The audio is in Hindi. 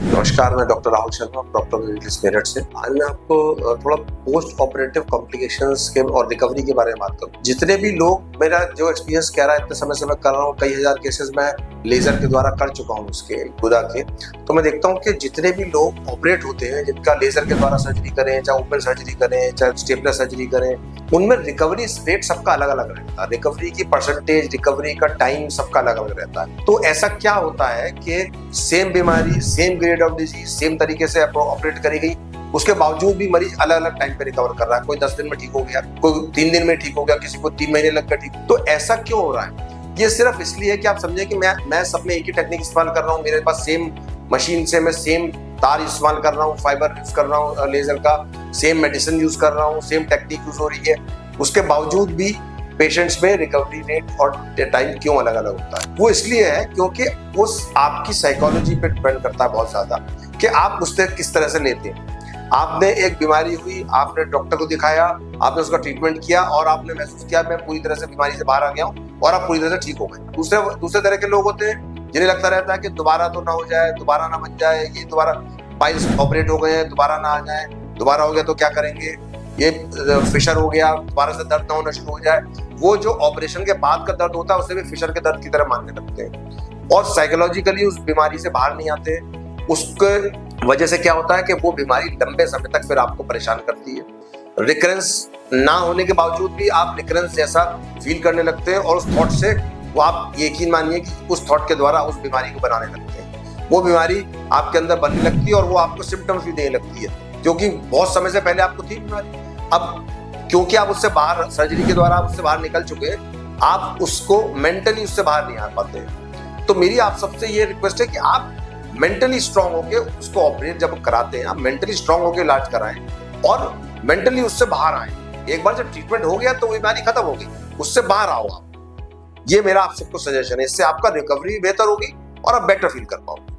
नमस्कार, मैं doctor Rahul Sharma, doctor English Meerut से। आज मैं आपको थोड़ा पोस्ट ऑपरेटिव कॉम्प्लिकेशंस के और रिकवरी के बारे में बात करूँ। जितने भी लोग, मेरा जो एक्सपीरियंस कह रहा है, इतने समय से मैं कर रहा हूँ, कई हजार केसेस मैं लेजर के द्वारा कर चुका हूँ उसके गुदा के। तो मैं देखता हूँ कि जितने भी लोग ऑपरेट होते हैं, जिनका लेजर के द्वारा सर्जरी करें, चाहे ओपन सर्जरी करें, चाहे स्टेपलर सर्जरी करें, उनमें रिकवरी रेट सबका अलग अलग रहता है। रिकवरी की परसेंटेज, रिकवरी का टाइम सबका अलग अलग रहता है। तो ऐसा क्या होता है कि सेम बीमारी, same grade of disease, same तरीके से ऑपरेट करी गई, उसके बावजूद भी मरीज अलग अलग टाइम पे रिकवर कर रहा है। कोई 10 दिन में ठीक हो गया, कोई 3 दिन में ठीक हो गया, किसी को 3 महीने लग गए ठीक। तो ऐसा क्यों हो रहा है? ये सिर्फ इसलिए कि आप समझे कि मैं सब में एक ही टेक्निक इस्तेमाल कर रहा हूँ, मेरे पास सेम मशीन से मैं सेम तार इस्तेमाल कर रहा हूँ, फाइबर यूज कर रहा हूँ लेजर का, सेम मेडिसिन यूज कर रहा हूँ, सेम टेक्निक यूज हो रही है, उसके बावजूद भी पेशेंट्स में रिकवरी रेट और टाइम क्यों अलग अलग होता है? वो इसलिए है क्योंकि उस आपकी साइकोलॉजी पे डिपेंड करता है बहुत ज्यादा कि आप उससे किस तरह से लेते हैं। आपने एक बीमारी हुई, आपने डॉक्टर को दिखाया, आपने उसका ट्रीटमेंट किया और आपने महसूस किया मैं पूरी तरह से बीमारी से बाहर आ गया हूँ और आप पूरी तरह से ठीक हो गए। दूसरे तरह के लोग होते हैं जिन्हें लगता रहता है कि दोबारा तो ना हो जाए, दोबारा ना बन जाए, ये दोबारा पाइल्स ऑपरेट हो गए हैं, दोबारा ना आ जाए, दोबारा हो गया तो क्या करेंगे, ये फिशर हो गया, दोबारा से दर्द ना होना शुरू हो जाए। वो जो ऑपरेशन के बाद का दर्द होता है उसे भी फिशर के दर्द की तरह मानने लगते हैं और साइकोलॉजिकली उस बीमारी से बाहर नहीं आते। उसके वजह से क्या होता है कि वो बीमारी लंबे समय तक फिर आपको परेशान करती है। रिकरेंस ना होने के बावजूद भी आप रिकरेंस जैसा फील करने लगते हैं और उस थॉट से वो आप यकीन मानिए कि उस थॉट के द्वारा उस बीमारी को बनाने लगते हैं। वो बीमारी आपके अंदर बनने लगती है और वो आपको सिम्टम्स भी देने लगती है, क्योंकि बहुत समय से पहले आपको थी बीमारी। अब क्योंकि आप उससे बाहर, सर्जरी के द्वारा आप उससे बाहर निकल चुके हैं, आप उसको मेंटली उससे बाहर नहीं आ पाते। तो मेरी आप सबसे ये रिक्वेस्ट है कि आप मेंटली स्ट्रांग होके उसको ऑपरेट जब कराते हैं, आप मेंटली स्ट्रांग होके इलाज कराएं और मेंटली उससे बाहर आए। एक बार जब ट्रीटमेंट हो गया तो वो बीमारी खत्म हो गई, उससे बाहर आओ आप। ये मेरा आप सबको सजेशन है, इससे आपका रिकवरी बेहतर होगी और आप बेटर फील कर पाओगे।